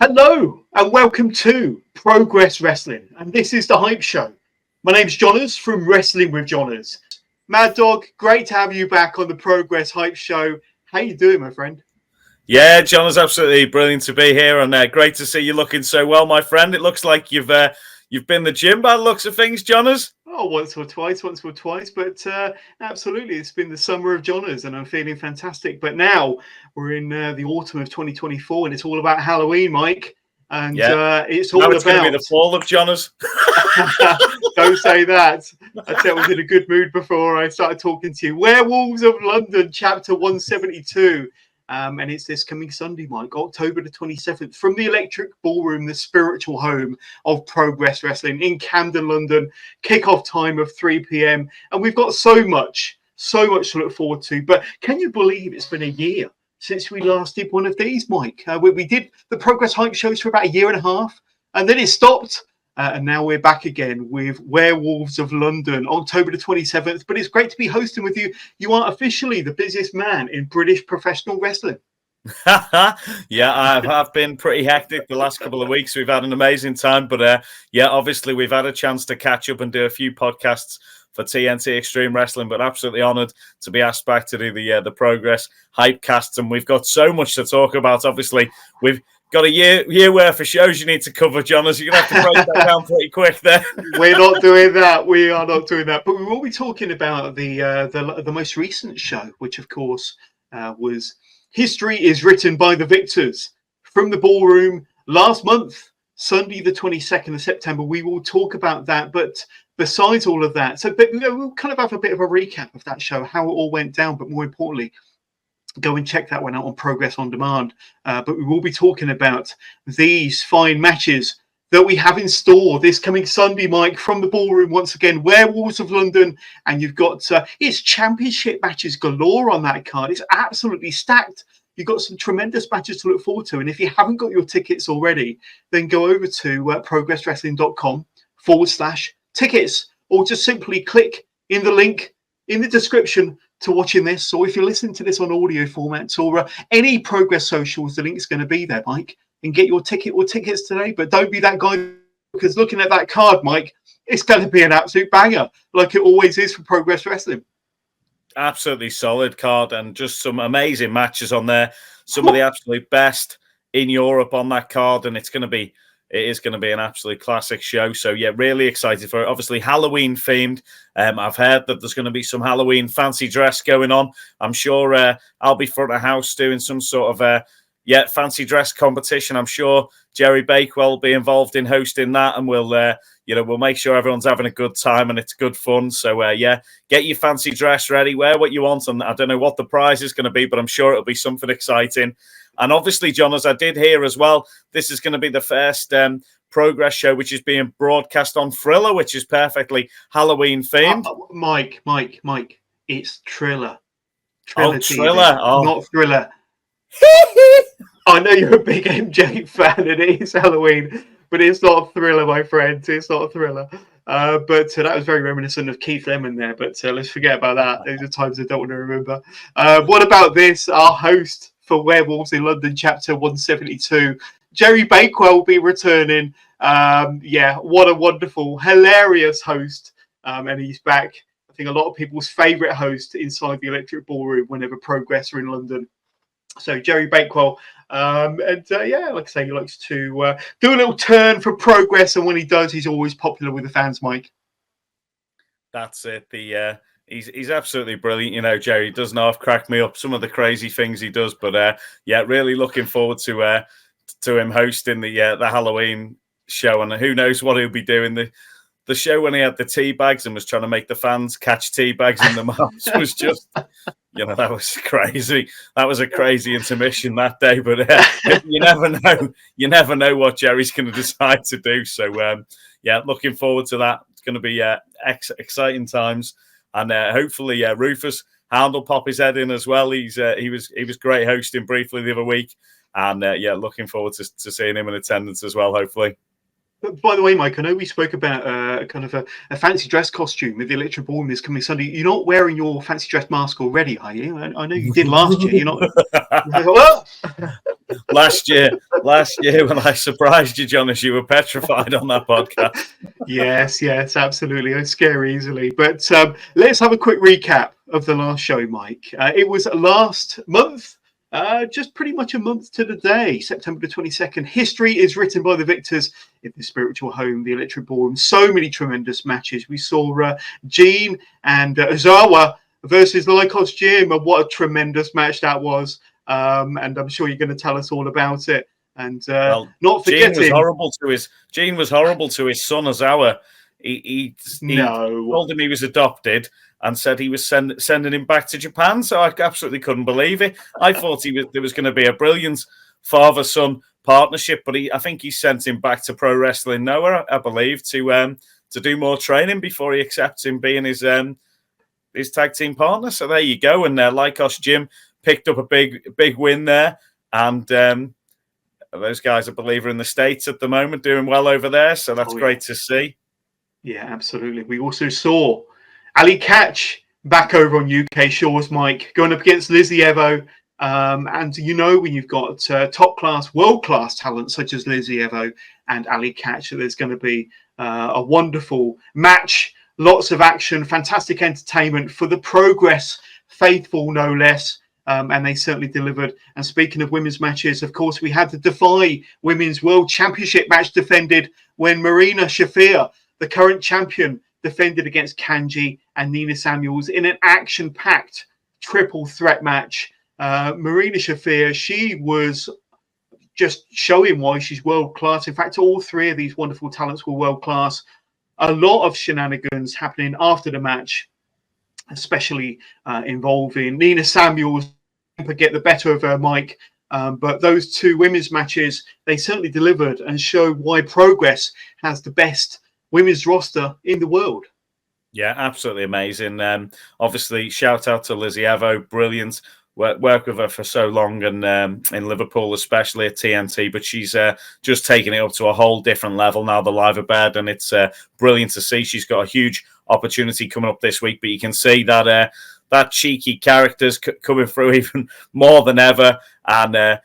Hello and welcome to Progress Wrestling, and this is the Hype Show. My name's Johners from Wrestling with Johners. Mad Dog, great to have you back on the Progress Hype Show. How you doing, my friend? Yeah, John, it's absolutely brilliant to be here, and great to see you looking so well, my friend. It looks like you've been the gym by the looks of things, Johners. Oh, once or twice, but absolutely, it's been the summer of Johners, and I'm feeling fantastic. But now we're in the autumn of 2024, and it's all about Halloween, Mike. And it's all it's going to be the fall of Johners. Don't say that. I said I was in a good mood before I started talking to you. Werewolves of London, chapter 172. And it's this coming Sunday, Mike, October the 27th, from the Electric Ballroom, the spiritual home of Progress Wrestling in Camden, London. Kickoff time of 3 p.m. And we've got so much to look forward to. But can you believe it's been a year since we last did one of these, Mike? We did the Progress Hype shows for about a year and a half, and then it stopped. And now we're back again with Werewolves of London, October the 27th. But it's great to be hosting with you. You are officially the busiest man in British professional wrestling. Yeah, I've been pretty hectic the last couple of weeks. We've had an amazing time. But obviously we've had a chance to catch up and do a few podcasts for TNT Extreme Wrestling, but absolutely honoured to be asked back to do the Progress Hypecasts. And we've got so much to talk about. Obviously, we've got a year worth of shows you need to cover, John, as you're going to have to break that down pretty quick there. We're not doing that. We are not doing that. But we will be talking about the most recent show, which, of course, was History is Written by the Victors from the Ballroom last month, Sunday, the 22nd of September. We will talk about that. But besides all of that, we'll kind of have a bit of a recap of that show, how it all went down, but more importantly, go and check that one out on Progress On Demand. But we will be talking about these fine matches that we have in store this coming Sunday, Mike, from the Ballroom once again, Werewolves of London. And you've got it's championship matches galore on that card. It's absolutely stacked. You've got some tremendous matches to look forward to. And if you haven't got your tickets already, then go over to progresswrestling.com/tickets, or just simply click in the link in the description to watching this, or if you're listening to this on audio formats or any Progress socials, the link's going to be there, Mike, and get your ticket or tickets today. But don't be that guy, because looking at that card, Mike, it's going to be an absolute banger, like it always is for Progress Wrestling. Absolutely solid card, and just some amazing matches on there. Some of the absolute best in Europe on that card, and it is going to be an absolute classic show. So, yeah, really excited for it. Obviously, Halloween themed. I've heard that there's going to be some Halloween fancy dress going on. I'm sure I'll be front of house doing some sort of fancy dress competition. I'm sure Jerry Bakewell will be involved in hosting that, and we'll make sure everyone's having a good time and it's good fun. So, get your fancy dress ready, wear what you want, and I don't know what the prize is going to be, but I'm sure it'll be something exciting. And obviously, John, as I did hear as well, this is going to be the first Progress show which is being broadcast on Thriller, which is perfectly Halloween themed. Mike, it's Triller. Triller, Triller. Not Thriller. I know you're a big MJ fan and it is Halloween, but it's not a Thriller, my friend. It's not a Thriller. But that was very reminiscent of Keith Lemon there. But let's forget about that. Those are times I don't want to remember. What about this? Our host for Werewolves in London, chapter 172. Jerry Bakewell will be returning. What a wonderful, hilarious host. And he's back. I think a lot of people's favourite host inside the Electric Ballroom whenever Progress are in London. So Jerry Bakewell, like I say, he likes to do a little turn for Progress, and when he does, he's always popular with the fans, Mike. That's it. He's absolutely brilliant. You know, Jerry doesn't half crack me up, some of the crazy things he does, but really looking forward to him hosting the Halloween show, and who knows what he'll be doing. The show when he had the tea bags and was trying to make the fans catch tea bags in the mouths was just, that was crazy. That was a crazy intermission that day. But you never know. You never know what Jerry's going to decide to do. So, looking forward to that. It's going to be exciting times. And hopefully Rufus Hound will pop his head in as well. He was great hosting briefly the other week. And, looking forward to seeing him in attendance as well, hopefully. But by the way, Mike, I know we spoke about kind of a fancy dress costume with the Electric Ballroom this coming Sunday. You're not wearing your fancy dress mask already, are you? I know you did last year. You're not. last year when I surprised you, John, as you were petrified on that podcast. Yes, absolutely. I scare easily. But let's have a quick recap of the last show, Mike. It was last month. Just pretty much a month to the day, September the 22nd. History is written by the victors in the spiritual home, the Electric Ballroom. So many tremendous matches. We saw Gene and Ozawa versus Lycos Jim, and what a tremendous match that was. And I'm sure you're going to tell us all about it. And not forgetting, Gene was horrible to his son Ozawa. He told him he was adopted and said he was sending him back to Japan. So I absolutely couldn't believe it. I thought there was going to be a brilliant father-son partnership, but I think he sent him back to Pro Wrestling Noah, I believe, to do more training before he accepts him being his tag team partner. So there you go. And Lycos Jim picked up a big win there, and those guys are believer in the States at the moment, doing well over there. So that's great to see. Yeah, absolutely. We also saw Ali Catch back over on UK shores, Mike, going up against Lizzie Evo. And you know, when you've got top class, world class talent such as Lizzie Evo and Ali Catch, there's going to be a wonderful match, lots of action, fantastic entertainment for the Progress faithful, no less. And they certainly delivered. And speaking of women's matches, of course, we had the Defy Women's World Championship match defended when Marina Shafir, the current champion, defended against Kanji and Nina Samuels in an action-packed triple threat match. Marina Shafir, she was just showing why she's world-class. In fact, all three of these wonderful talents were world-class. A lot of shenanigans happening after the match, especially involving Nina Samuels to get the better of her, Mike. But those two women's matches, they certainly delivered and showed why Progress has the best women's roster in the world. Yeah, absolutely amazing. Obviously, shout out to Lizzie Evo, brilliant. Worked with her for so long, and in Liverpool, especially at TNT, but she's just taking it up to a whole different level now, the live bed, and it's brilliant to see. She's got a huge opportunity coming up this week, but you can see that that cheeky character's coming through even more than ever, and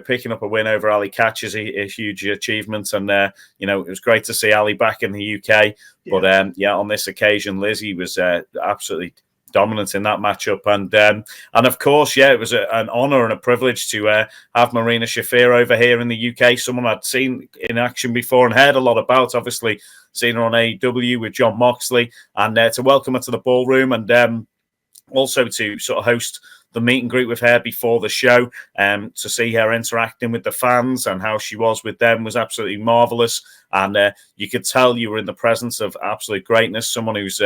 picking up a win over Ali Catch is a huge achievement, and it was great to see Ali back in the UK. Yeah. But on this occasion, Lizzie was absolutely dominant in that matchup, and of course, it was an honour and a privilege to have Marina Shafir over here in the UK. Someone I'd seen in action before and heard a lot about. Obviously, seen her on AEW with John Moxley, and to welcome her to the ballroom, and also to sort of host the meet and greet with her before the show, to see her interacting with the fans and how she was with them was absolutely marvellous. And you could tell you were in the presence of absolute greatness, someone who's,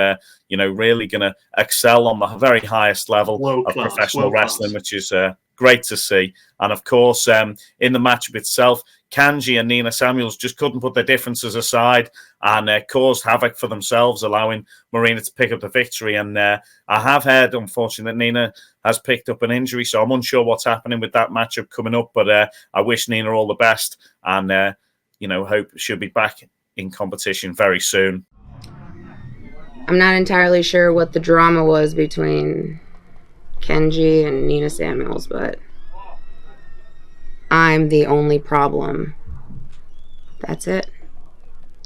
really going to excel on the very highest level of professional wrestling, which is great to see. And of course, in the matchup itself, Kanji and Nina Samuels just couldn't put their differences aside and caused havoc for themselves, allowing Marina to pick up the victory. And I have heard, unfortunately, that Nina has picked up an injury, so I'm unsure what's happening with that matchup coming up. But I wish Nina all the best, and hope she'll be back in competition very soon. I'm not entirely sure what the drama was between Kenji and Nina Samuels, but I'm the only problem. That's it.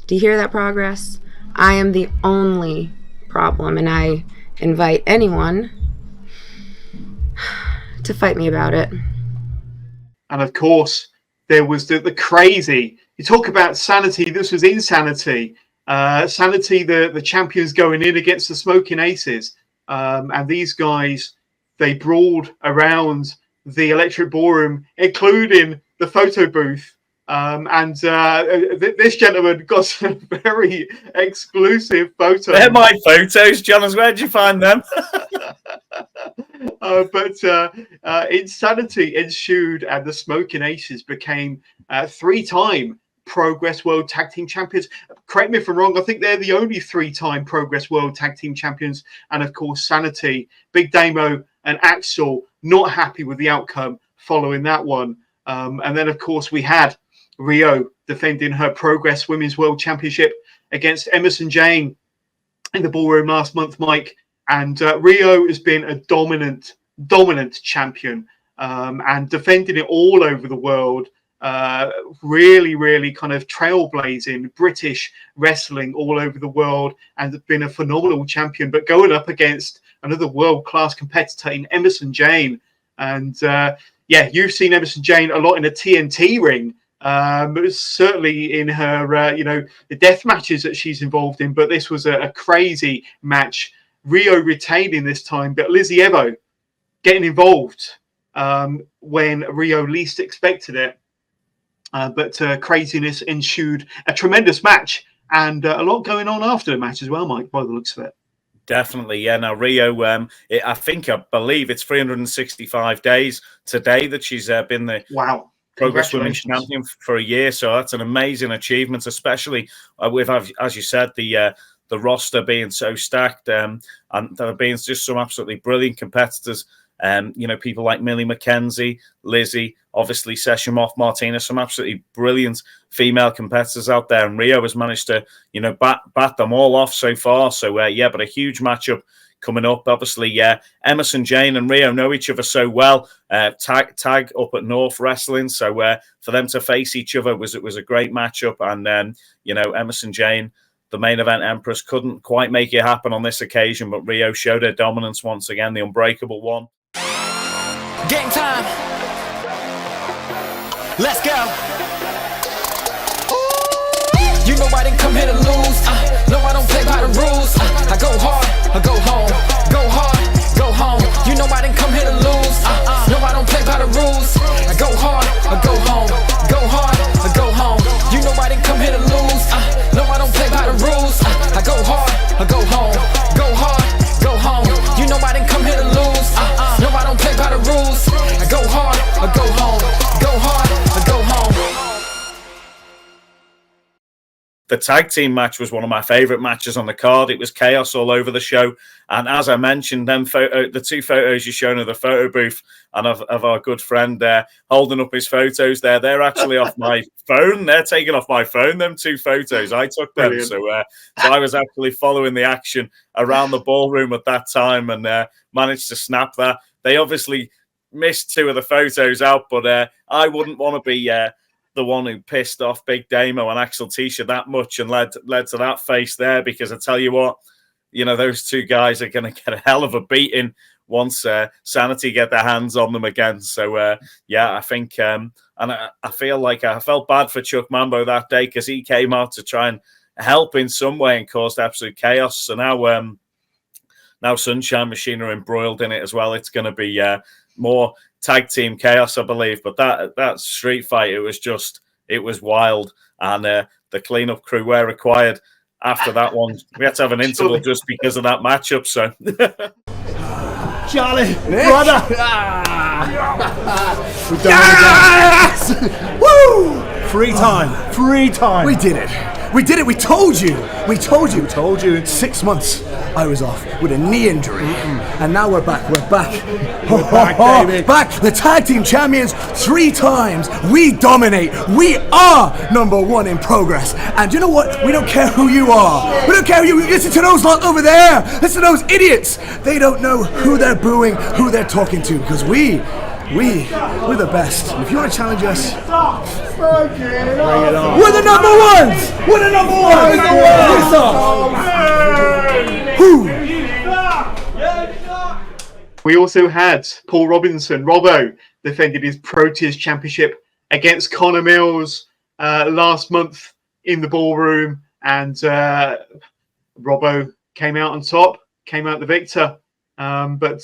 Do you hear that, Progress? I am the only problem, and I invite anyone to fight me about it. And of course, there was the crazy. You talk about sanity. This was insanity. Sanity, the champions going in against the Smoking Aces. And these guys, they brawled around the Electric Ballroom, including the photo booth. And this gentleman got some very exclusive photos. They're my photos, Jonas. Where'd you find them? But insanity ensued, and the Smoking Aces became 3-time Progress World Tag Team Champions. Correct me if I'm wrong, I think they're the only 3-time Progress World Tag Team Champions. And of course, Sanity, Big Damo, and Axel not happy with the outcome following that one. And then, of course, we had Rio defending her Progress Women's World Championship against Emerson Jane in the ballroom last month, Mike. And Rio has been a dominant champion and defending it all over the world. Really kind of trailblazing British wrestling all over the world, and been a phenomenal champion. But going up against another world-class competitor in Emerson Jane. And you've seen Emerson Jane a lot in a TNT ring. Certainly in her, the death matches that she's involved in. But this was a crazy match. Rio retaining this time, but Lizzie Evo getting involved when Rio least expected it. But craziness ensued. A tremendous match, and a lot going on after the match as well, Mike, by the looks of it. Definitely, yeah. Now, Rio, I believe it's 365 days today that she's been the Progress Women's Champion for a year. So that's an amazing achievement, especially with, as you said, the roster being so stacked, and there have been just some absolutely brilliant competitors. People like Millie McKenzie, Lizzie, obviously Session Moth Martinez, some absolutely brilliant female competitors out there. And Rio has managed to, bat them all off so far. So, but a huge matchup coming up. Obviously, Emerson Jane and Rio know each other so well. Tag up at North Wrestling. So for them to face each other was a great matchup. And, Emerson Jane, the main event Empress, couldn't quite make it happen on this occasion, but Rio showed her dominance once again, the unbreakable one. Game time. Let's go. You know I didn't come here to lose. No, I don't play by the rules. I go hard, I go home. Go hard, go home. You know I didn't come here to lose. No, I don't play by the rules. I go hard, I go home. Go hard, I go home. You know I didn't come here to lose. No, I don't play by the rules. I go hard, I go home. Go hard, go home. You know I didn't come here to lose. No, I don't play by the rules. I go hard, I go home. Go hard, I go home. The tag team match was one of my favourite matches on the card. It was chaos all over the show. And as I mentioned, the two photos you've shown of the photo booth and of our good friend there holding up his photos there, they're actually off my phone. They're taken off my phone, them two photos. I took them. Brilliant. So I was actually following the action around the ballroom at that time and managed to snap that. They obviously missed two of the photos out, but I wouldn't want to be the one who pissed off Big Damo and Axel Tisha that much and led to that face there, because I tell you what, those two guys are going to get a hell of a beating once Sanity get their hands on them again. So, I think, and I feel like I felt bad for Chuck Mambo that day because he came out to try and help in some way and caused absolute chaos. So now Sunshine Machine are embroiled in it as well. It's going to be more tag team chaos, I believe. But that street fight, it was wild. And the cleanup crew were required after that one. We had to have an interval just because of that matchup. So, Charlie, brother, we've done it. Woo! Free time. We did it. We told you. We told you. 6 months I was off with a knee injury. And now we're back. We're back, baby. Back. The tag team champions 3 times. We dominate. We are #1 in Progress. And you know what? We don't care who you are. We don't care who you listen to those lot over there. Listen to those idiots. They don't know who they're booing, who they're talking to, because we're the best. And if you want to challenge us, bring it on. We're the #1s. We're the #1s. We also had Paul Robinson, Robbo, defended his Proteas Championship against Connor Mills last month in the ballroom, and Robbo came out on top, came out the victor. But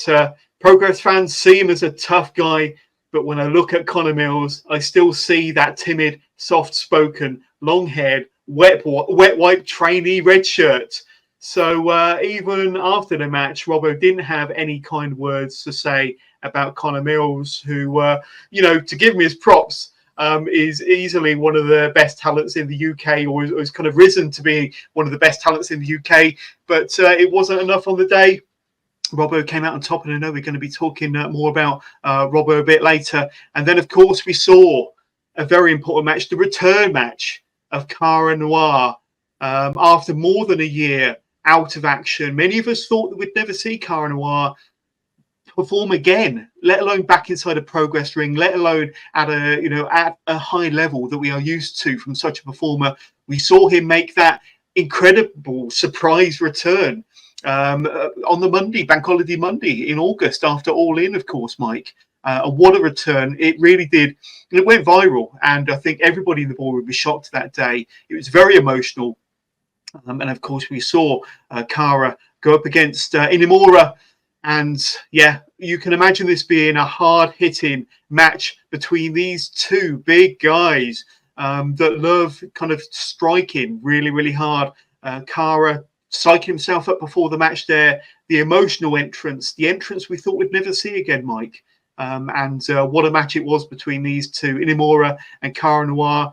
Progress fans see him as a tough guy, but when I look at Connor Mills, I still see that timid, soft-spoken, long-haired, wet wipe trainee red shirt. So even after the match, Robbo didn't have any kind words to say about Connor Mills, who, to give him his props, is easily one of the best talents in the UK, or has kind of risen to be one of the best talents in the UK. But it wasn't enough on the day. Robbo came out on top, and I know we're going to be talking more about Robbo a bit later. And then, of course, we saw a very important match, the return match of Cara Noir. After more than a year out of action, many of us thought that we'd never see Cara Noir perform again, let alone back inside a Progress ring, let alone at a high level that we are used to from such a performer. We saw him make that incredible surprise return on the Monday, Bank Holiday Monday in August, after All In, of course, Mike. What a return. It really did. It went viral, and I think everybody in the ballroom was shocked that day. It was very emotional. And of course, we saw Cara go up against Inamura. And yeah, you can imagine this being a hard-hitting match between these two big guys that love kind of striking really, really hard. Cara psyching himself up before the match there. The emotional entrance, the entrance we thought we'd never see again, Mike. And what a match it was between these two, Inamura and Cara Noir.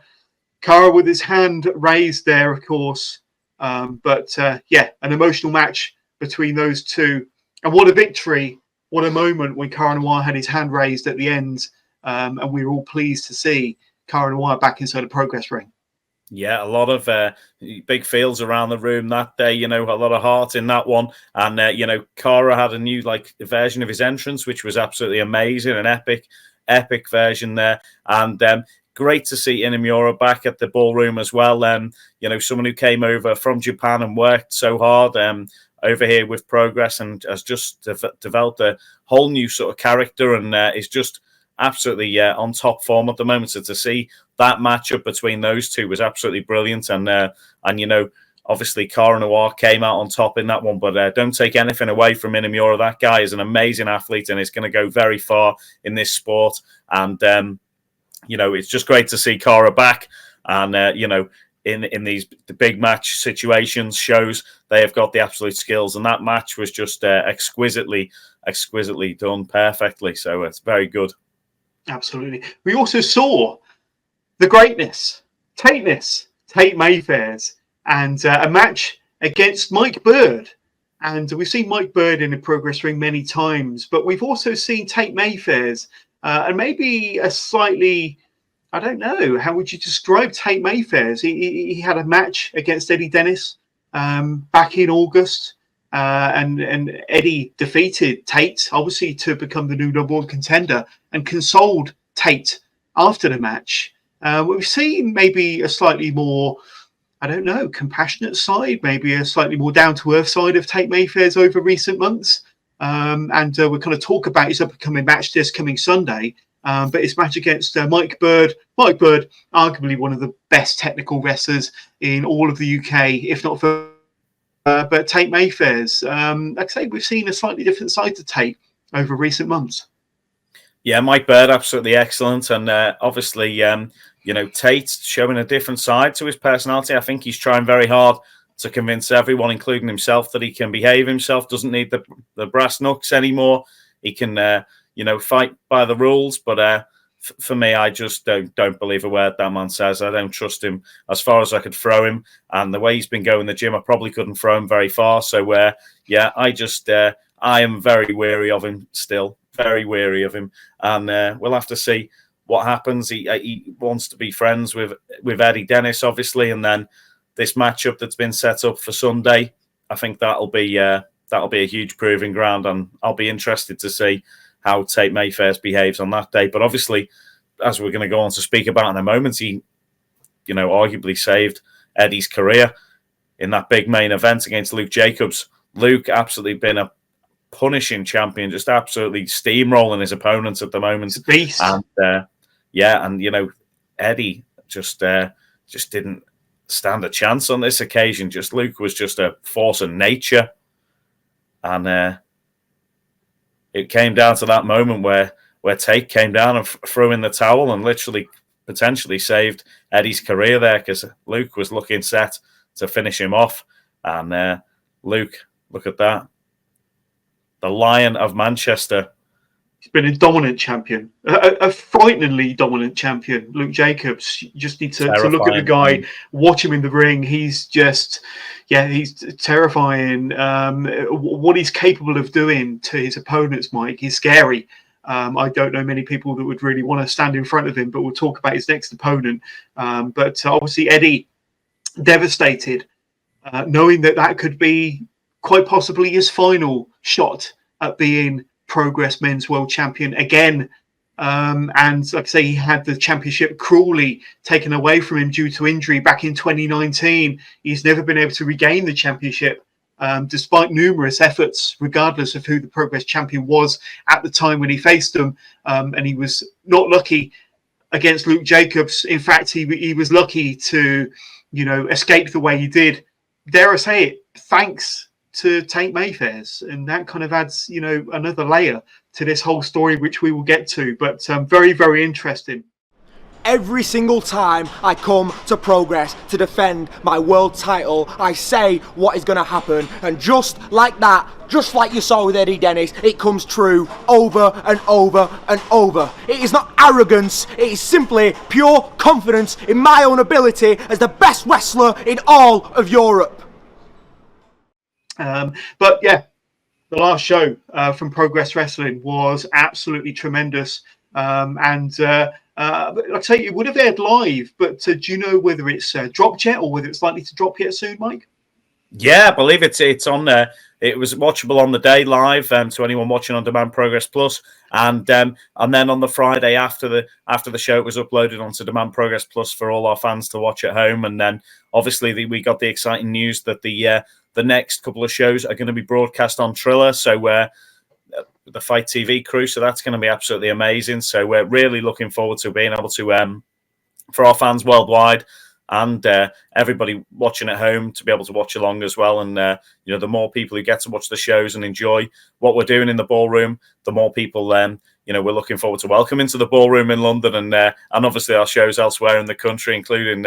Cara with his hand raised there, of course. But an emotional match between those two. And what a victory, what a moment when Cara Noir had his hand raised at the end. And we were all pleased to see Cara Noir back inside a Progress ring. Yeah, a lot of big feels around the room that day, a lot of heart in that one. And, Cara had a new version of his entrance, which was absolutely amazing, an epic version there. And great to see Inamura back at the ballroom as well. Someone who came over from Japan and worked so hard over here with Progress and has just developed a whole new sort of character and is just absolutely on top form at the moment. So to see that matchup between those two was absolutely brilliant. And obviously Cara Noir came out on top in that one, but don't take anything away from Inamura. That guy is an amazing athlete and is going to go very far in this sport. And, it's just great to see Cara back. And, in these big match situations, shows they have got the absolute skills. And that match was just exquisitely done perfectly. So it's very good. Absolutely. We also saw the greatness, Tate Mayfair's, and a match against Mike Bird. And we've seen Mike Bird in a Progress ring many times, but we've also seen Tate Mayfair's, and maybe a slightly, I don't know, how would you describe Tate Mayfair's? He had a match against Eddie Dennis back in August. And Eddie defeated Tate, obviously, to become the new number one contender and consoled Tate after the match. We've seen maybe a slightly more, I don't know, compassionate side, maybe a slightly more down-to-earth side of Tate Mayfair's over recent months. And we're going to talk about his upcoming match this coming Sunday. But his match against Mike Bird, arguably one of the best technical wrestlers in all of the UK, if not for... but Tate Mayfair's, like I say, we've seen a slightly different side to Tate over recent months. Yeah, Mike Bird, absolutely excellent. And obviously, Tate's showing a different side to his personality. I think he's trying very hard to convince everyone, including himself, that he can behave himself, doesn't need the brass knucks anymore. He can, fight by the rules. But for me, I just don't believe a word that man says. I don't trust him as far as I could throw him. And the way he's been going in the gym, I probably couldn't throw him very far. So, I am very wary of him still, very wary of him. And we'll have to see what happens. He wants to be friends with Eddie Dennis, obviously. And then this matchup that's been set up for Sunday, I think that'll be a huge proving ground. And I'll be interested to see how Tate Mayfair behaves on that day. But obviously, as we're going to go on to speak about in a moment, he, arguably saved Eddie's career in that big main event against Luke Jacobs. Luke absolutely been a punishing champion, just absolutely steamrolling his opponents at the moment. It's a beast. And, Eddie just didn't stand a chance on this occasion. Luke was just a force of nature. And it came down to that moment where Tate came down and threw in the towel and literally potentially saved Eddie's career there, because Luke was looking set to finish him off. And Luke, look at that. The Lion of Manchester. He's been a dominant champion, a frighteningly dominant champion, Luke Jacobs. You just need to look at the guy, watch him in the ring. He's just, he's terrifying. What he's capable of doing to his opponents, Mike, is scary. I don't know many people that would really want to stand in front of him, but we'll talk about his next opponent. But obviously Eddie, devastated, knowing that could be quite possibly his final shot at being Progress Men's World Champion again. And like I say, he had the championship cruelly taken away from him due to injury back in 2019. He's never been able to regain the championship, despite numerous efforts, regardless of who the Progress champion was at the time when he faced them. And he was not lucky against Luke Jacobs. In fact, he was lucky to, escape the way he did. Dare I say it, thanks to Tate Mayfair's, and that kind of adds, another layer to this whole story, which we will get to. But very, very interesting. Every single time I come to Progress to defend my world title, I say what is going to happen, and just like that, just like you saw with Eddie Dennis, it comes true over and over and over. It is not arrogance, it is simply pure confidence in my own ability as the best wrestler in all of Europe. But yeah, the last show from Progress Wrestling was absolutely tremendous. Like I say, it would have aired live, but do you know whether it's dropped yet or whether it's likely to drop yet soon, Mike? Yeah, I believe it's on there. It was watchable on the day live to anyone watching on Demand Progress Plus, and then on the Friday after the show, it was uploaded onto Demand Progress Plus for all our fans to watch at home. And then obviously we got the exciting news that the next couple of shows are going to be broadcast on Triller. So the Fight TV crew, so that's going to be absolutely amazing. So we're really looking forward to being able to, for our fans worldwide and everybody watching at home, to be able to watch along as well. And the more people who get to watch the shows and enjoy what we're doing in the ballroom, the more people we're looking forward to welcoming to the ballroom in London, and obviously our shows elsewhere in the country, including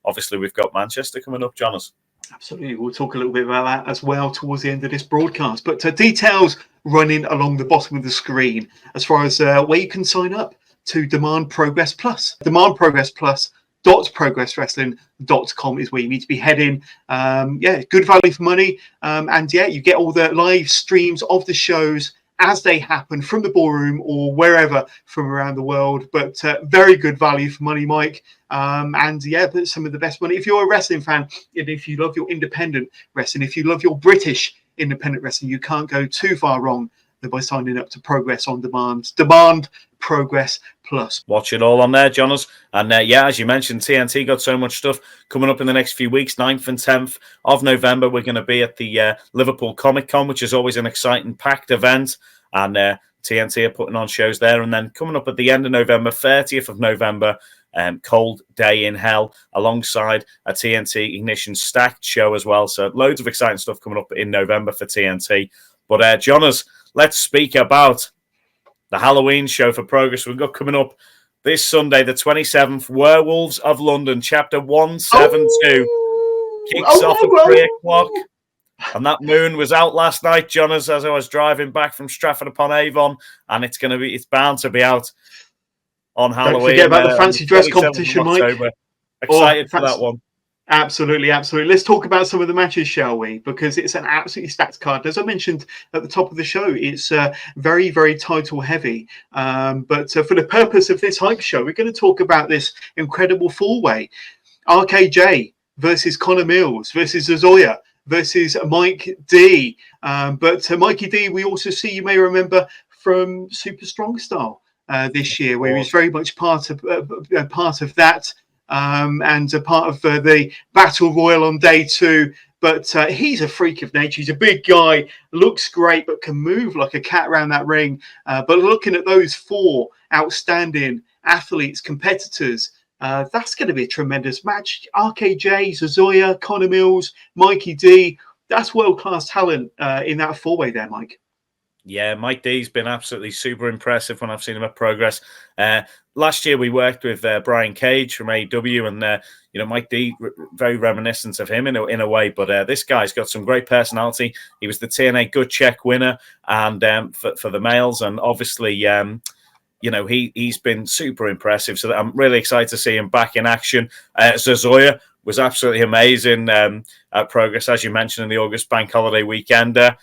obviously we've got Manchester coming up, Jonas. Absolutely. We'll talk a little bit about that as well towards the end of this broadcast. But details running along the bottom of the screen as far as where you can sign up to Demand Progress Plus. Demand Progress Plus .progresswrestling.com is where you need to be heading. Good value for money. You get all the live streams of the shows as they happen from the ballroom or wherever from around the world. But very good value for money, Mike. But some of the best money. If you're a wrestling fan, and if you love your independent wrestling, if you love your British independent wrestling, you can't go too far wrong by signing up to Progress on Demand. Demand Progress Plus. Watch it all on there, Jonas. And as you mentioned, TNT got so much stuff coming up in the next few weeks. 9th and 10th of November, we're going to be at the Liverpool Comic Con, which is always an exciting, packed event. And TNT are putting on shows there. And then coming up at the end of November, 30th of November, Cold Day in Hell, alongside a TNT Ignition stacked show as well. So loads of exciting stuff coming up in November for TNT. But Jonas, let's speak about the Halloween show for Progress. We've got coming up this Sunday, the 27th, Werewolves of London, Chapter 172. Kicks off at 3 o'clock. And that moon was out last night, Jonas, as I was driving back from Stratford-upon-Avon, and it's bound to be out on Halloween. Don't forget about the fancy dress competition, Mike. Excited for that one. Absolutely, absolutely. Let's talk about some of the matches, shall we? Because it's an absolutely stacked card. As I mentioned at the top of the show, it's very, very title heavy. But for the purpose of this hype show, we're going to talk about this incredible four-way. RKJ versus Connor Mills versus Azoya versus Mike D. But Mikey D, we also see, you may remember, from Super Strong Style this year, where he was very much part of that. And a part of the Battle Royal on day 2. But he's a freak of nature. He's a big guy, looks great, but can move like a cat around that ring. But looking at those 4 outstanding athletes, competitors, that's going to be a tremendous match. RKJ, Zazoya, Connor Mills, Mikey D. That's world-class talent in that 4-way there, Mike. Yeah, Mike D's been absolutely super impressive when I've seen him at Progress. Last year we worked with Brian Cage from AEW, and Mike D, very reminiscent of him in a way. But this guy's got some great personality. He was the TNA Good Check winner, and for the males, and obviously he's been super impressive. So I'm really excited to see him back in action. Zazoya, was absolutely amazing at Progress, as you mentioned, in the August Bank Holiday weekender.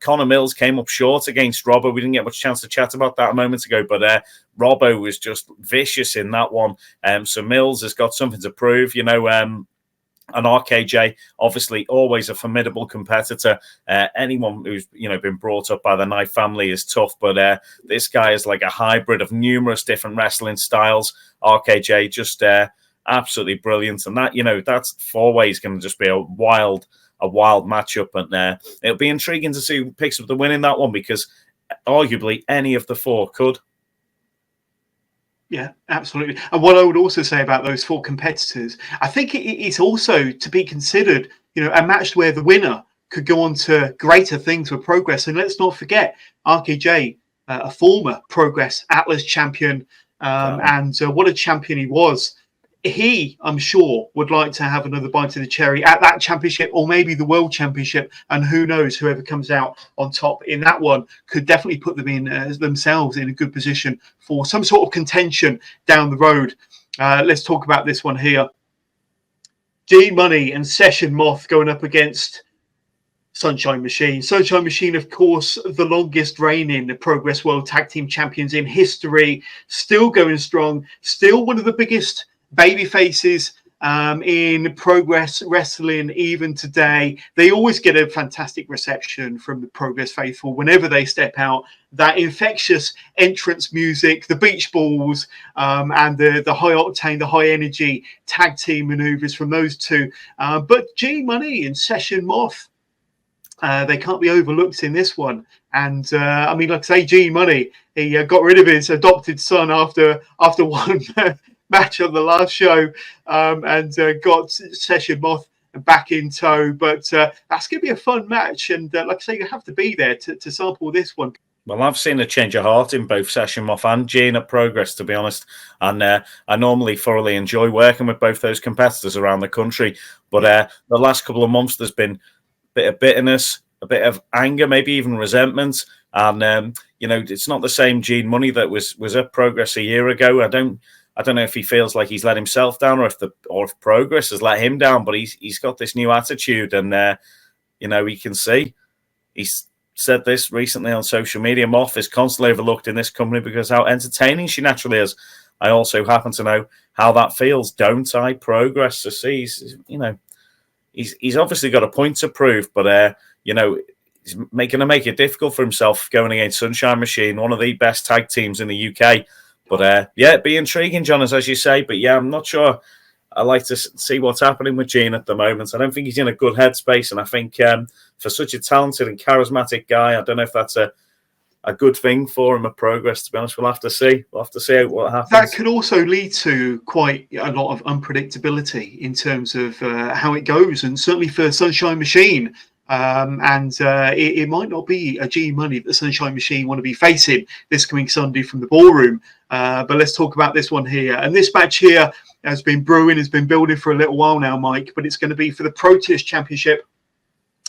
Connor Mills came up short against Robbo. We didn't get much chance to chat about that a moment ago, but Robbo was just vicious in that one. So Mills has got something to prove, and RKJ, obviously, always a formidable competitor. Anyone who's been brought up by the Knight family is tough, but this guy is like a hybrid of numerous different wrestling styles. RKJ just absolutely brilliant, and that's four-way going to just be a wild matchup, and it'll be intriguing to see who picks up the win in that one, because arguably any of the four could. Yeah, absolutely. And what I would also say about those four competitors, I think it's also to be considered, a match where the winner could go on to greater things with Progress. And let's not forget, RKJ, a former Progress Atlas champion, and what a champion he was. He, I'm sure, would like to have another bite of the cherry at that championship, or maybe the World Championship. And who knows, whoever comes out on top in that one could definitely put them in themselves in a good position for some sort of contention down the road. Let's talk about this one here. G Money and Session Moth going up against Sunshine Machine. Sunshine Machine, of course, the longest reigning Progress World Tag Team Champions in history, still going strong, still one of the biggest baby faces in Progress Wrestling even today. They always get a fantastic reception from the Progress faithful whenever they step out. That infectious entrance music, the beach balls, and the high octane, the high energy tag team maneuvers from those two. But G Money and Session Moth, they can't be overlooked in this one. And like I say, G Money, he got rid of his adopted son after one match on the last show, and got Session Moth back in tow. But that's going to be a fun match, and like I say, you have to be there to sample this one. Well, I've seen a change of heart in both Session Moth and Jane at Progress, to be honest. And I normally thoroughly enjoy working with both those competitors around the country. But the last couple of months, there's been a bit of bitterness, a bit of anger, maybe even resentment. And, it's not the same Gene Money that was at Progress a year ago. I don't know if he feels like he's let himself down, or if Progress has let him down, but he's got this new attitude, and he can see. He's said this recently on social media. Moth is constantly overlooked in this company because how entertaining she naturally is. I also happen to know how that feels, don't I? Progress. So see, he's obviously got a point to prove, but he's going to make it difficult for himself going against Sunshine Machine, one of the best tag teams in the UK. But it'd be intriguing, John, as you say. But yeah, I'm not sure. I like to see what's happening with Gene at the moment. I don't think he's in a good headspace, and I think for such a talented and charismatic guy, I don't know if that's a good thing for him at Progress. To be honest, we'll have to see. We'll have to see what happens. That could also lead to quite a lot of unpredictability in terms of how it goes, and certainly for Sunshine Machine. It might not be a G Money that the Sunshine Machine want to be facing this coming Sunday from the ballroom. But let's talk about this one here. And this match here has been brewing, has been building for a little while now, Mike. But it's going to be for the Proteus Championship.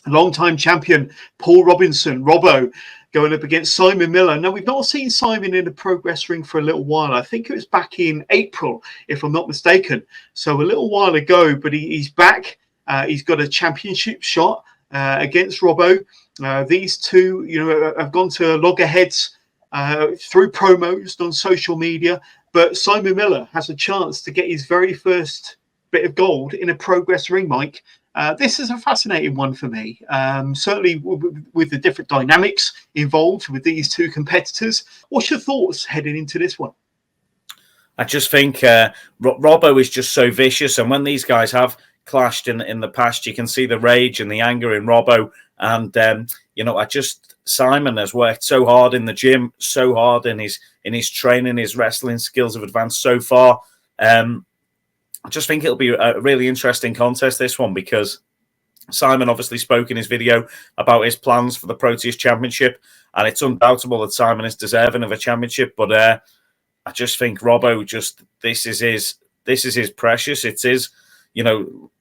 Long-time champion Paul Robinson, Robbo, going up against Simon Miller. Now, we've not seen Simon in a Progress ring for a little while. I think it was back in April, if I'm not mistaken. So a little while ago, but he's back. He's got a championship shot against Robbo. These two, have gone to loggerheads through promos on social media, but Simon Miller has a chance to get his very first bit of gold in a Progress ring, Mike. This is a fascinating one for me, certainly with the different dynamics involved with these two competitors. What's your thoughts heading into this one? I just think Robbo is just so vicious, and when these guys have clashed in the past, you can see the rage and the anger in Robbo. And Simon has worked so hard in the gym, so hard in his training, his wrestling skills have advanced so far. I just think it'll be a really interesting contest, this one, because Simon obviously spoke in his video about his plans for the Proteus Championship, and it's undoubtable that Simon is deserving of a championship. But I just think Robbo, this is his precious. It's his,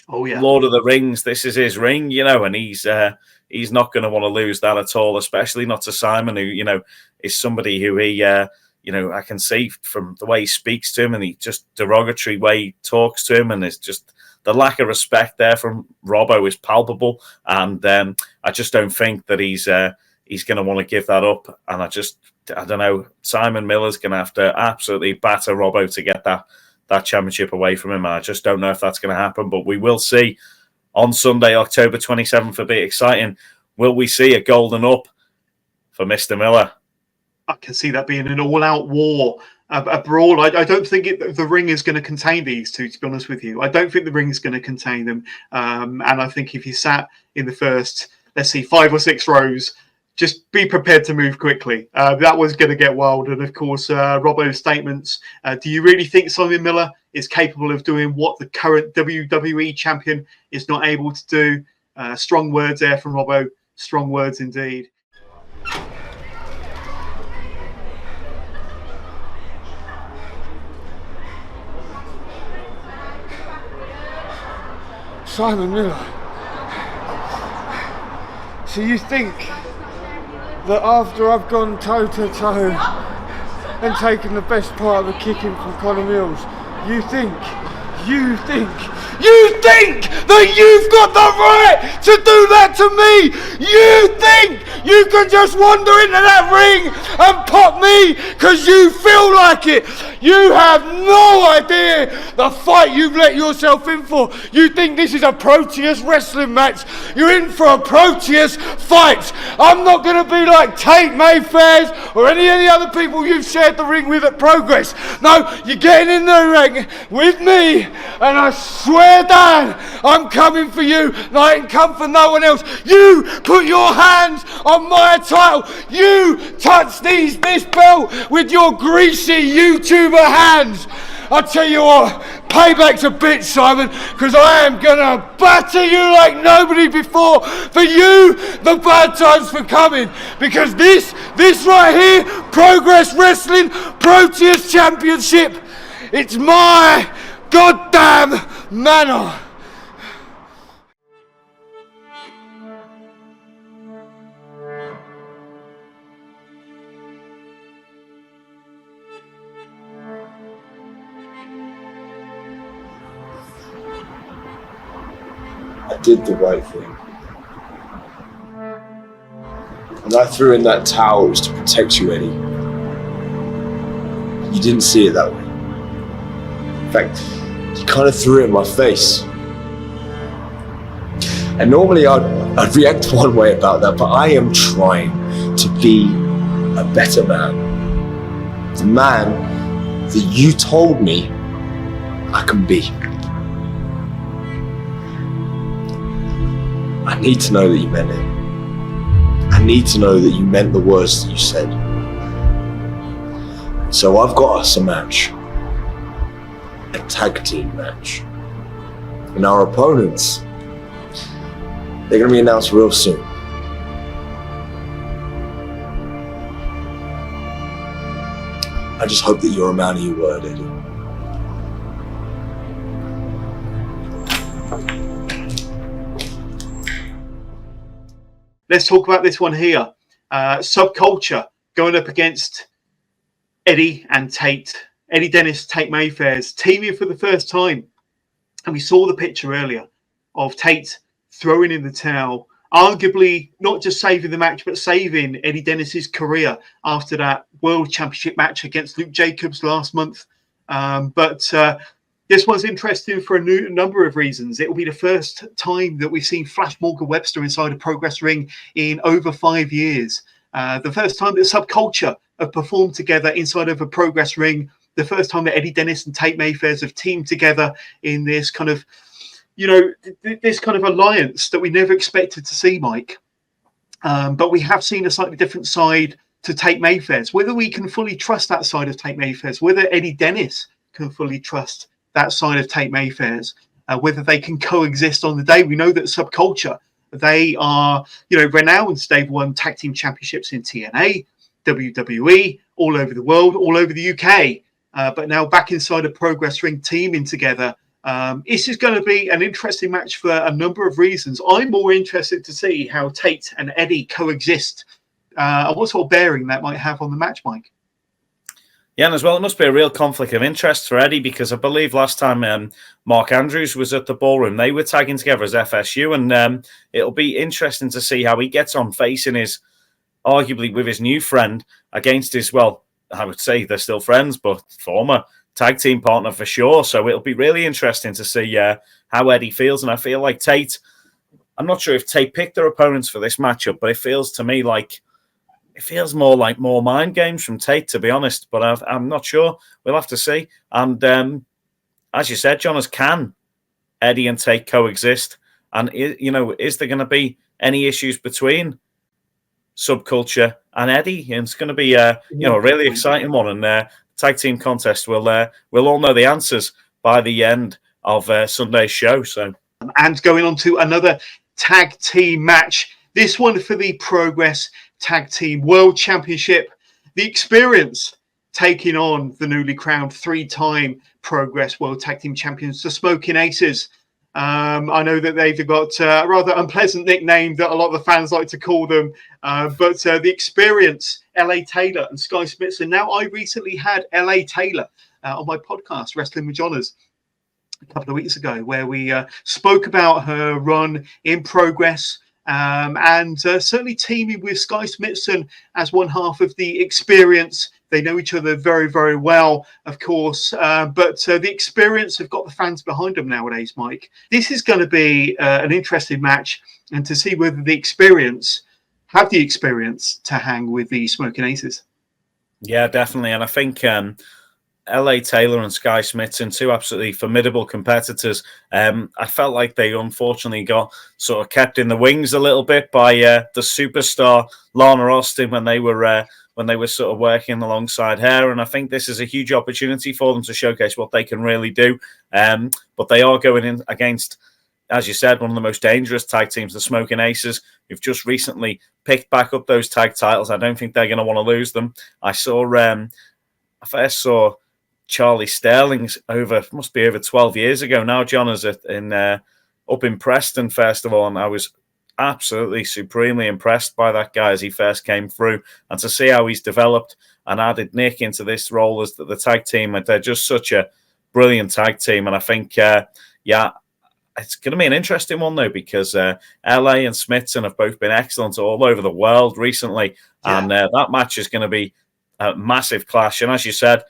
Lord of the Rings. This is his ring, and he's not going to want to lose that at all, especially not to Simon, who is somebody who he. I can see from the way he speaks to him, and he just derogatory way he talks to him, and it's just lack of respect there from Robbo is palpable, and I just don't think that he's going to want to give that up. And I don't know, Simon Miller's going to have to absolutely batter Robbo to get that championship away from him. I just don't know if that's going to happen, but we will see on Sunday, October 27th. It'll be exciting. Will we see a golden up for Mr. Miller? I can see that being an all-out war, a brawl. I don't think the ring is going to contain these two, to be honest with you. I don't think the ring is going to contain them. And I think if you sat in the first, let's see, 5 or 6 rows, just be prepared to move quickly. That was going to get wild. And of course, Robbo's statements. Do you really think Simon Miller is capable of doing what the current WWE champion is not able to do? Strong words there from Robbo. Strong words indeed. Simon Miller. So you think that after I've gone toe-to-toe and taken the best part of the kicking from Conor Mills, you think that you've got the right to do that to me? You think you can just wander into that ring and pop me because you feel like it? You have no idea the fight you've let yourself in for. You think this is a Proteus wrestling match? You're in for a Proteus fight. I'm not going to be like Tate Mayfair's or any of the other people you've shared the ring with at Progress. No, you're getting in the ring with me, and I swear down, I'm coming for you, and I ain't come for no one else. You put your hands on my title. You touch this belt with your greasy YouTuber hands. I tell you what, payback's a bitch, Simon, because I am gonna batter you like nobody before. For you, the bad times for coming, because this right here, Progress Wrestling Proteus Championship, it's my goddamn manor. I did the right thing. When I threw in that towel, it was to protect you, Eddie. You didn't see it that way. In fact, you kind of threw it in my face. And normally I'd react one way about that, but I am trying to be a better man. The man that you told me I can be. I need to know that you meant it. I need to know that you meant the words that you said. So I've got us a match. A tag team match. And our opponents, they're going to be announced real soon. I just hope that you're a man of your word, Eddie. Let's talk about this one here. Subculture going up against Eddie and Tate. Eddie Dennis, Tate Mayfair's teaming for the first time. And we saw the picture earlier of Tate throwing in the towel, arguably not just saving the match, but saving Eddie Dennis's career after that World Championship match against Luke Jacobs last month. This one's interesting for a number of reasons. It will be the first time that we've seen Flash Morgan Webster inside a Progress ring in over 5 years. The first time that Subculture have performed together inside of a Progress ring. The first time that Eddie Dennis and Tate Mayfair's have teamed together in this kind of, this kind of alliance that we never expected to see, Mike. But we have seen a slightly different side to Tate Mayfair's. Whether we can fully trust that side of Tate Mayfair's, whether Eddie Dennis can fully trust that side of Tate Mayfair's, whether they can coexist on the day. We know that Subculture, they are, renowned. They've won tag team championships in TNA, WWE, all over the world, all over the UK. But now back inside a Progress ring teaming together. This is going to be an interesting match for a number of reasons. I'm more interested to see how Tate and Eddie coexist and what sort of bearing that might have on the match, Mike. Yeah, and as well, it must be a real conflict of interest for Eddie, because I believe last time Mark Andrews was at the ballroom, they were tagging together as FSU, and it'll be interesting to see how he gets on facing his, arguably with his new friend against his, well, I would say they're still friends, but former tag team partner for sure. So it'll be really interesting to see how Eddie feels. And I feel like Tate, I'm not sure if Tate picked their opponents for this matchup, but it feels to me like it feels more like more mind games from Tate, to be honest. But I'm not sure. We'll have to see. And as you said, Jonas, can Eddie and Tate coexist? And is there going to be any issues between Subculture and Eddie? And it's going to be a really exciting one. And tag team contest. We'll all know the answers by the end of Sunday's show. So, and going on to another tag team match. This one for the Progress Tag Team World Championship. The Experience taking on the newly crowned 3-time Progress World Tag Team Champions, the Smoking Aces. I know that they've got a rather unpleasant nickname that a lot of the fans like to call them, but the Experience, LA Taylor and Sky Smithson. Now, I recently had LA Taylor on my podcast, Wrestling with Johners, a couple of weeks ago, where we spoke about her run in Progress, and certainly teaming with Sky Smithson as one half of the Experience. They know each other very, very well, of course, but the Experience have got the fans behind them nowadays, Mike. This is going to be an interesting match, and to see whether the Experience have the experience to hang with the Smoking Aces. Yeah, definitely. And I think LA Taylor and Sky Smithson, two absolutely formidable competitors. I felt like they unfortunately got sort of kept in the wings a little bit by the superstar Lana Austin when they were sort of working alongside her. And I think this is a huge opportunity for them to showcase what they can really do. But they are going in against, as you said, one of the most dangerous tag teams, the Smoking Aces, who've just recently picked back up those tag titles. I don't think they're going to want to lose them. I first saw Charlie Sterling's must be over 12 years ago now, John, is up in Preston, first of all, and I was absolutely supremely impressed by that guy as he first came through, and to see how he's developed and added Nick into this role as the tag team. They're just such a brilliant tag team, and I think it's going to be an interesting one though, because LA and Smithson have both been excellent all over the world recently, and that match is going to be a massive clash. And as you said,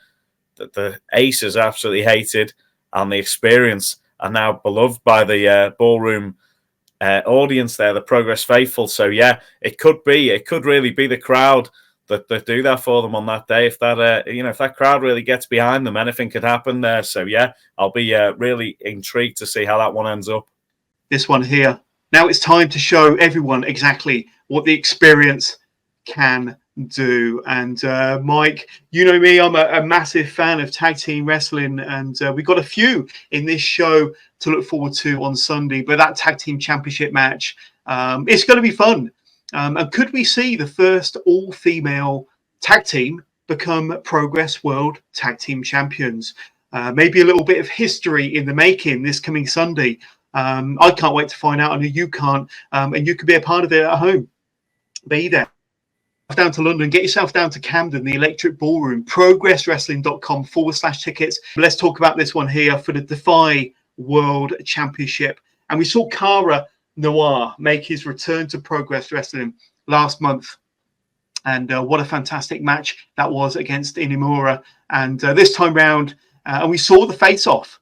the Aces absolutely hated, and the Experience are now beloved by the ballroom audience there, the Progress faithful. So yeah, it could really be the crowd that do that for them on that day. If that crowd really gets behind them, anything could happen there. So yeah, I'll be really intrigued to see how that one ends up. This one here. Now it's time to show everyone exactly what the Experience can do. And Mike, you know me, I'm a massive fan of tag team wrestling, and we've got a few in this show to look forward to on Sunday. But that tag team championship match, it's going to be fun. And could we see the first all-female tag team become Progress World Tag Team Champions? Maybe a little bit of history in the making this coming Sunday. I can't wait to find out. I know you can't, and you could be a part of it at home. Be there. Down to London, get yourself down to Camden, the Electric Ballroom, progresswrestling.com/tickets. Let's talk about this one here for the Defy World Championship. And we saw Cara Noir make his return to Progress Wrestling last month. And what a fantastic match that was against Inamura. And this time round, and we saw the face-off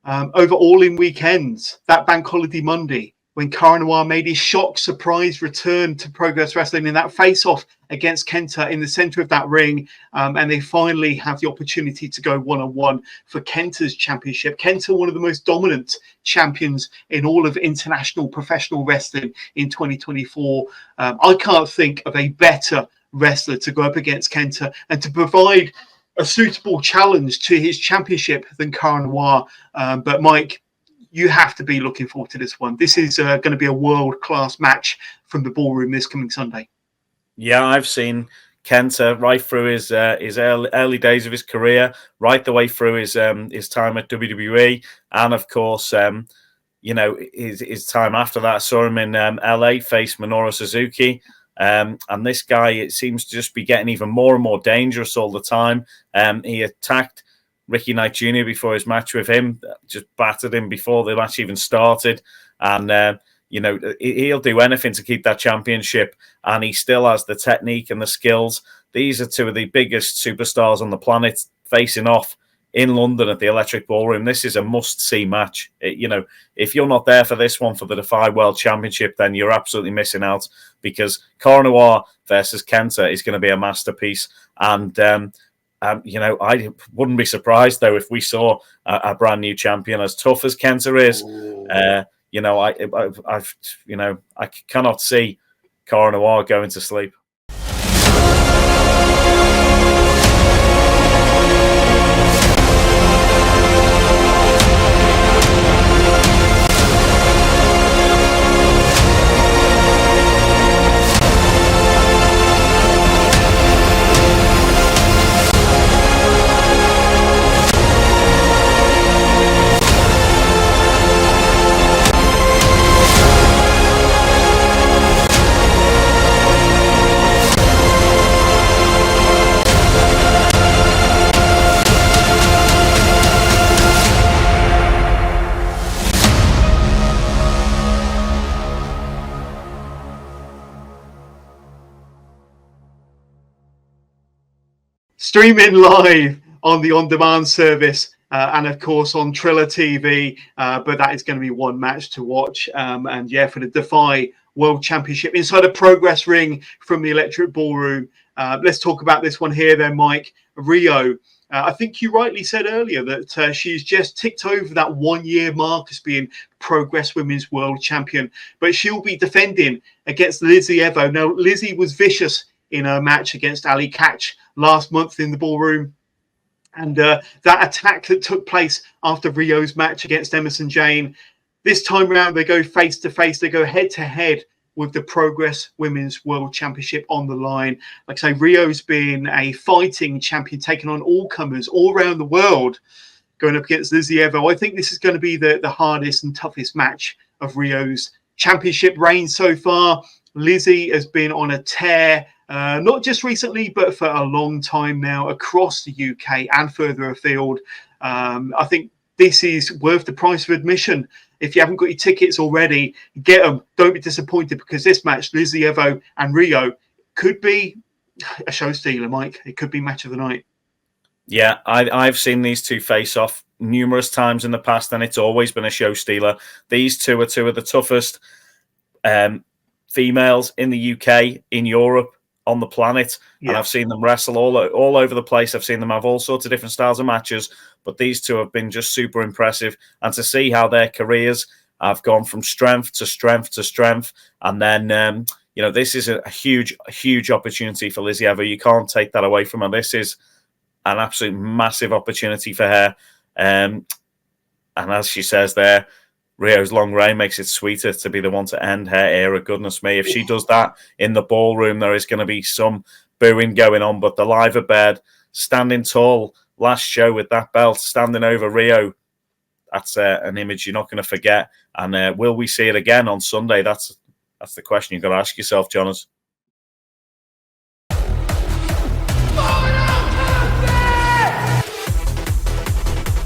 over All In Weekends, that Bank Holiday Monday, when Cara Noir made his shock surprise return to Progress Wrestling in that face-off against Kenta in the center of that ring. And they finally have the opportunity to go one-on-one for Kenta's championship. Kenta, one of the most dominant champions in all of international professional wrestling in 2024. I can't think of a better wrestler to go up against Kenta and to provide a suitable challenge to his championship than Cara Noir. But Mike, you have to be looking forward to this one. This is going to be a world-class match from the ballroom this coming Sunday. Yeah, I've seen Kenta right through his early days of his career, right the way through his time at WWE, and of course, his time after that. I saw him in LA face Minoru Suzuki. And this guy, it seems to just be getting even more and more dangerous all the time. He attacked Ricky Knight Jr. before his match with him, just battered him before the match even started. And, he'll do anything to keep that championship. And he still has the technique and the skills. These are two of the biggest superstars on the planet facing off in London at the Electric Ballroom. This is a must-see match. If you're not there for this one, for the Defy World Championship, then you're absolutely missing out, because Cara Noir versus Kenta is going to be a masterpiece. And, I wouldn't be surprised, though, if we saw a brand new champion. As tough as Kenta is, I cannot see Cara Noir going to sleep. Streaming live on the on-demand service and, of course, on Triller TV. But that is going to be one match to watch. For the Defy World Championship inside a Progress ring from the Electric Ballroom. Let's talk about this one here then, Mike. Rio. I think you rightly said earlier that she's just ticked over that 1 year mark as being Progress Women's World Champion. But she'll be defending against Lizzie Evo. Now, Lizzie was vicious in her match against Ali Catch last month in the ballroom. And that attack that took place after Rio's match against Emerson Jane, this time around they go face-to-face, they go head-to-head with the Progress Women's World Championship on the line. Like I say, Rio's been a fighting champion, taking on all comers all around the world, going up against Lizzie Evo. I think this is going to be the hardest and toughest match of Rio's championship reign so far. Lizzie has been on a tear, not just recently, but for a long time now across the UK and further afield. I think this is worth the price of admission. If you haven't got your tickets already, get them. Don't be disappointed, because this match, Lizzie Evo and Rio, could be a show stealer, Mike. It could be match of the night. Yeah, I've seen these two face off numerous times in the past, and it's always been a show stealer. These two are two of the toughest females in the UK, in Europe, on the planet. Yeah. And I've seen them wrestle all over the place. I've seen them have all sorts of different styles of matches, but these two have been just super impressive. And to see how their careers have gone from strength to strength to strength, and then this is a huge opportunity for Lizzie Evo. You can't take that away from her. This is an absolute massive opportunity for her. And as she says there, Rio's long reign makes it sweeter to be the one to end her era. Goodness me, if she does that in the ballroom, there is going to be some booing going on. But the Liver Bird standing tall, last show with that belt, standing over Rio, that's an image you're not going to forget. And will we see it again on Sunday? That's the question you've got to ask yourself, Jonas.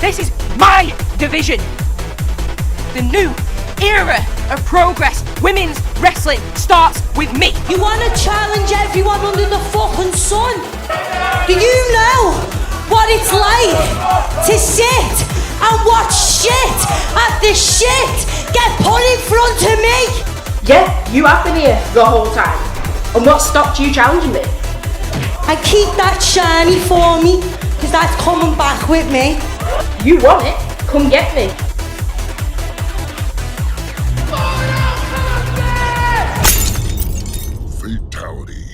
This is my division. The new era of Progress Women's Wrestling starts with me. You want to challenge everyone under the fucking sun? Do you know what it's like to sit and watch shit after shit get put in front of me? Yeah, you have been here the whole time. And what stopped you challenging me? I keep that shiny for me, because that's coming back with me. You want it? Come get me. Fatality.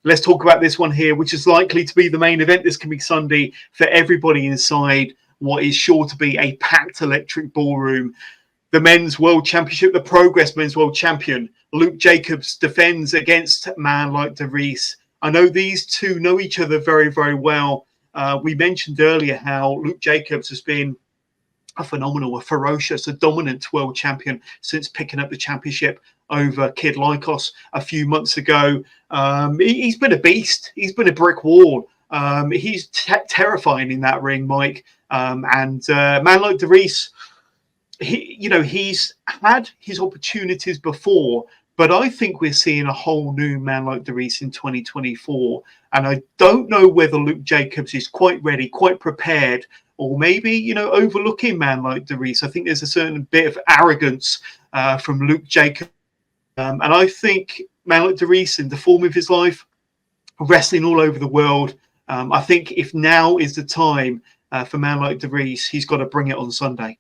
Let's talk about this one here, which is likely to be the main event this coming Sunday for everybody inside what is sure to be a packed Electric Ballroom. The Men's World Championship, the Progress Men's World Champion, Luke Jacobs, defends against a man like DeVries. I know these two know each other very, very well. We mentioned earlier how Luke Jacobs has been a phenomenal, a ferocious, a dominant world champion since picking up the championship over Kid Lycos a few months ago. He's been a beast. He's been a brick wall. He's terrifying in that ring, Mike. And man like Darius, he's had his opportunities before, but I think we're seeing a whole new man like Darius in 2024. And I don't know whether Luke Jacobs is quite ready, quite prepared, or maybe, overlooking man like Darius. I think there's a certain bit of arrogance from Luke Jacobs. And I think man like Darius, in the form of his life, wrestling all over the world, I think if now is the time for man like Darius, he's got to bring it on Sunday.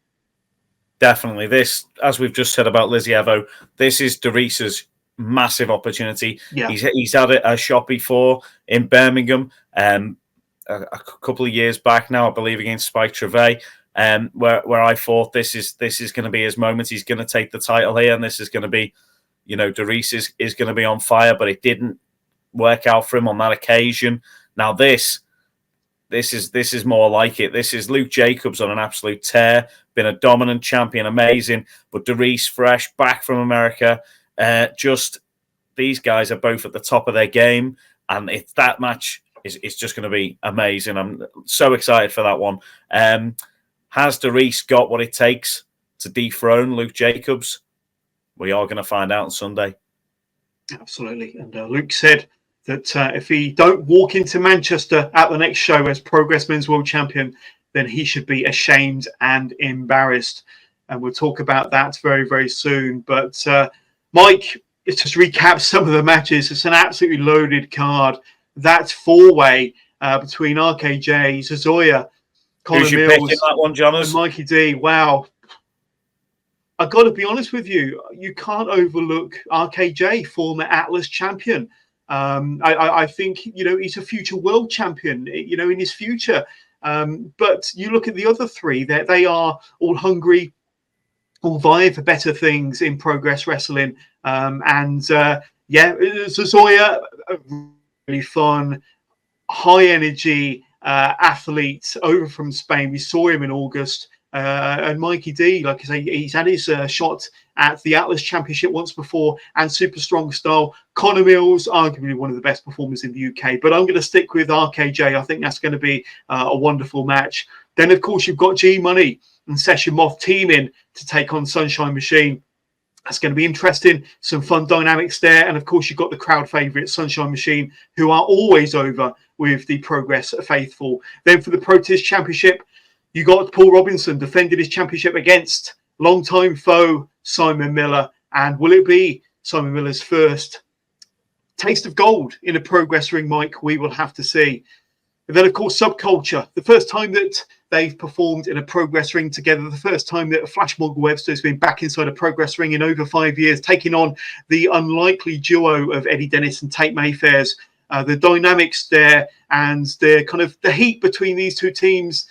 Definitely. This, as we've just said about Lizzie Evo, this is Darius's massive opportunity. Yeah. He's had a shot before in Birmingham, a couple of years back now, I believe, against Spike Trevay, where I thought this is going to be his moment. He's going to take the title here, and this is going to be, Darius is going to be on fire, but it didn't work out for him on that occasion. Now this is more like it. This is Luke Jacobs on an absolute tear, been a dominant champion, amazing, but Darius fresh, back from America. Just these guys are both at the top of their game, and it's that match is just going to be amazing. I'm so excited for that one. Has Darius got what it takes to dethrone Luke Jacobs? We are going to find out on Sunday. Absolutely. And Luke said that if he don't walk into Manchester at the next show as Progress Men's World Champion, then he should be ashamed and embarrassed. And we'll talk about that very, very soon. But Mike, let's just recap some of the matches. It's an absolutely loaded card. That four-way between RKJ, Zazoya, Connor Who's you Mills, picking that one, Jonas? and Mikey D. Wow. I've got to be honest with you. You can't overlook RKJ, former Atlas champion. I think, he's a future world champion, in his future. But you look at the other three, they are all hungry, all vying for better things in Progress Wrestling. Zazoya, really fun, high energy athlete over from Spain. We saw him in August. And Mikey D, like I say, he's had his shot at the Atlas Championship once before and super strong style. Connor Mills, arguably one of the best performers in the UK, but I'm going to stick with RKJ. I think that's going to be a wonderful match. Then, of course, you've got G Money and Session Moth teaming to take on Sunshine Machine. That's going to be interesting. Some fun dynamics there. And, of course, you've got the crowd favourite, Sunshine Machine, who are always over with the Progress faithful. Then for the Protest Championship, you got Paul Robinson defended his championship against longtime foe Simon Miller. And will it be Simon Miller's first taste of gold in a Progress ring, Mike? We will have to see. And then, of course, Subculture, the first time that they've performed in a Progress ring together, the first time that Flashmob Webster has been back inside a Progress ring in over 5 years, taking on the unlikely duo of Eddie Dennis and Tate Mayfair's. The dynamics there and the kind of the heat between these two teams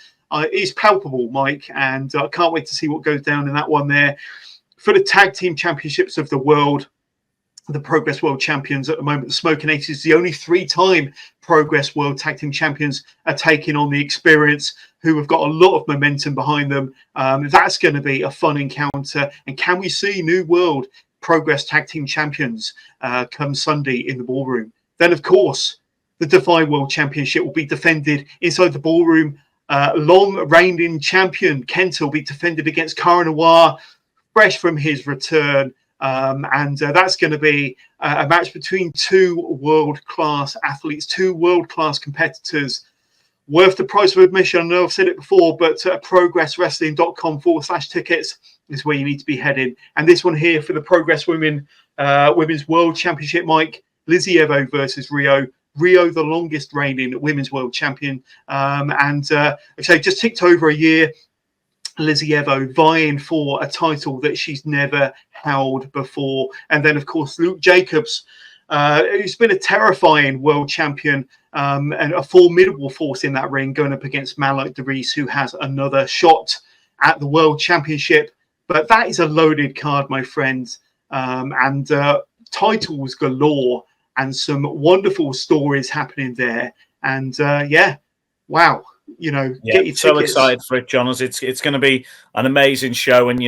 is palpable, Mike, and I can't wait to see what goes down in that one there. For the Tag Team Championships of the world, the Progress World Champions at the moment, the Smoking Aces, the only 3-time Progress World Tag Team Champions, are taking on the Experience, who have got a lot of momentum behind them. That's going to be a fun encounter. And can we see new World Progress Tag Team Champions come Sunday in the ballroom? Then, of course, the Defy World Championship will be defended inside the ballroom. Long reigning champion Kenta will be defended against Cara Noir, fresh from his return. That's going to be a match between two world-class athletes, two world-class competitors, worth the price of admission. I know I've said it before, but progresswrestling.com/tickets is where you need to be heading. And this one here for the Progress Women's World Championship, Mike, Lizzie Evo versus Rio. Rio, the longest reigning women's world champion. Just ticked over a year. Lizzie Evo vying for a title that she's never held before. And then, of course, Luke Jacobs, who's been a terrifying world champion and a formidable force in that ring, going up against man like Darius, who has another shot at the world championship. But that is a loaded card, my friends. Titles galore. And some wonderful stories happening there. And wow, get your so tickets. excited for it, John. As it's going to be an amazing show, and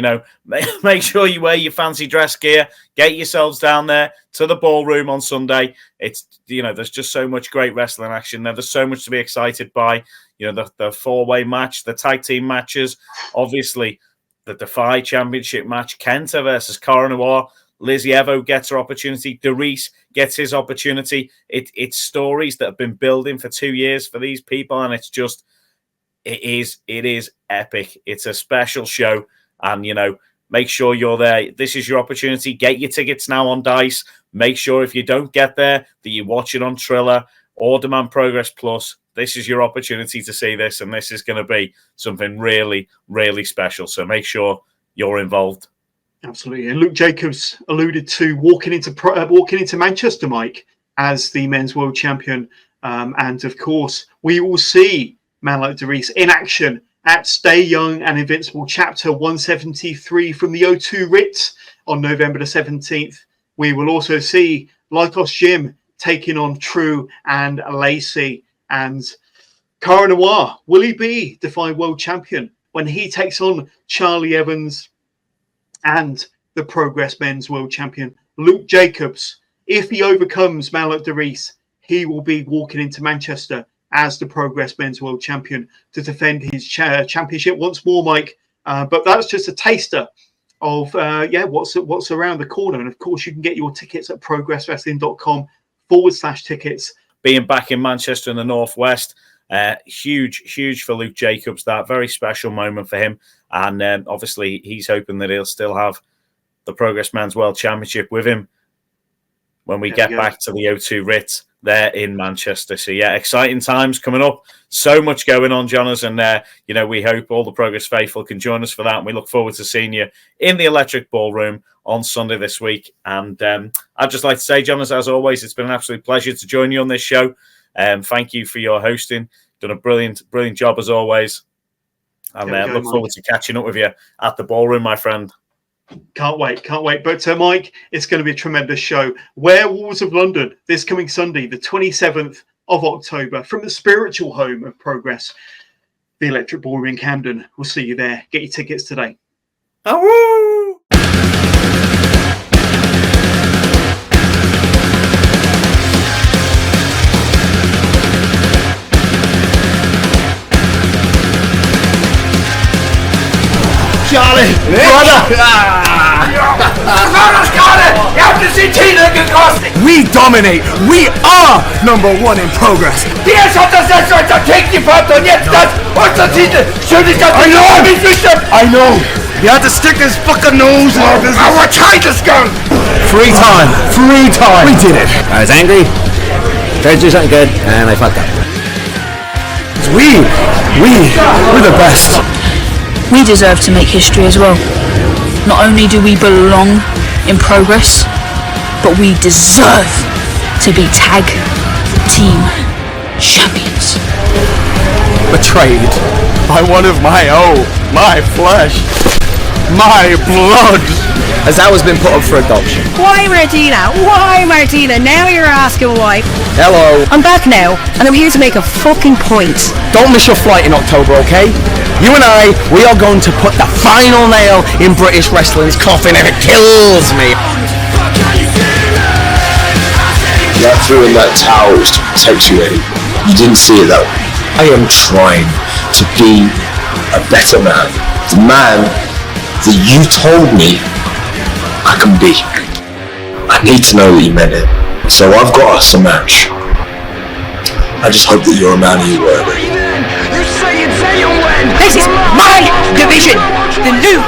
make sure you wear your fancy dress gear. Get yourselves down there to the ballroom on Sunday. It's there's just so much great wrestling action there. There's so much to be excited by. The four-way match, the tag team matches, obviously the Defy Championship match, Kenta versus Cara Noir. Lizzie Evo gets her opportunity. Derice gets his opportunity. It's stories that have been building for 2 years for these people, and it's just it is epic. It's a special show, and make sure you're there. This is your opportunity. Get your tickets now on Dice. Make sure if you don't get there that you watch it on Triller or Demand Progress Plus. This is your opportunity to see this, and this is going to be something really, really special. So make sure you're involved. Absolutely. And Luke Jacobs alluded to walking into Manchester, Mike, as the men's world champion. And of course, we will see man like Derice in action at Stay Young and Invincible Chapter 173 from the O2 Ritz on November the 17th. We will also see Lycos Jim taking on True and Lacey. And Cara Noir, will he be Defy World Champion when he takes on Charlie Evans and the Progress Men's World Champion Luke Jacobs? If he overcomes Malak Derice, he will be walking into Manchester as the Progress Men's World Champion to defend his championship once more, Mike. But that's just a taster of what's around the corner. And of course, you can get your tickets at progresswrestling.com/tickets. Being back in Manchester in the Northwest, huge for Luke Jacobs. That very special moment for him, and obviously he's hoping that he'll still have the Progress Men's World Championship with him when we get back to the O2 Ritz there in Manchester. So exciting times coming up. So much going on, Jonas, and we hope all the Progress faithful can join us for that. And we look forward to seeing you in the Electric Ballroom on Sunday this week. And I'd just like to say, Jonas, as always, it's been an absolute pleasure to join you on this show. Thank you for your hosting. Done a brilliant job as always. And look forward to catching up with you at the ballroom, my friend. Can't wait. But Mike, it's going to be a tremendous show. Werewolves of London, this coming Sunday, the 27th of October, from the spiritual home of Progress, the Electric Ballroom in Camden. We'll see you there. Get your tickets today. Awoo! Charlie, brother! We dominate! We are number one in Progress! I know! You had to stick his fucking nose out of our Titus gun! Free time! We did it! I was angry, tried to do something good, and I fucked up. We're the best! We deserve to make history as well. Not only do we belong in Progress, but we deserve to be tag team champions. Betrayed by one of my own, my flesh, my blood. As that was been put up for adoption. Why, Martina? Now you're asking why. Hello. I'm back now, and I'm here to make a fucking point. Don't miss your flight in October, okay? You and we are going to put the final nail in British wrestling's coffin, and it kills me. That threw in that towel was to protect you, Eddie. You didn't see it that way. I am trying to be a better man. The man that you told me I can be. I need to know that you meant it. So I've got us a match. I just hope that you're a man of your word. This is my division. The new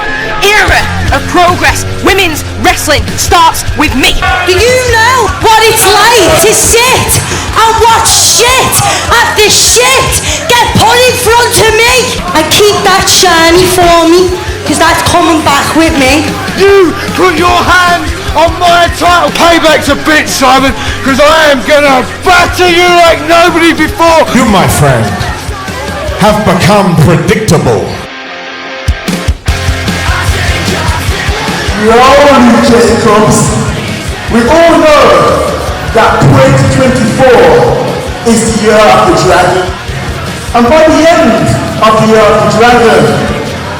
era of Progress women's wrestling starts with me. Do you know what it's like to sit and watch shit after shit get put in front of me? And keep that shiny for me, because that's coming back with me. You put your hand on my title. Payback's a bitch, Simon, because I am gonna batter you like nobody before. You, my friend, have become predictable. Now, Jacobs, we all know that 2024 is the year of the dragon. And by the end of the Year of the Dragon,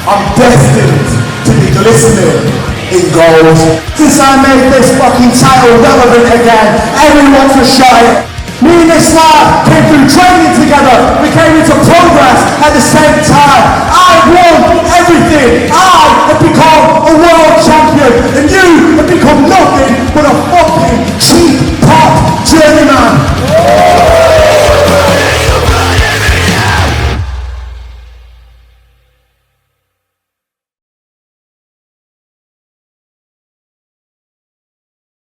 I'm destined to be glistening in gold. Since I made this fucking title relevant again, everyone's a shite. Me and this lad came through training together. We came into Progress at the same time. I won everything. I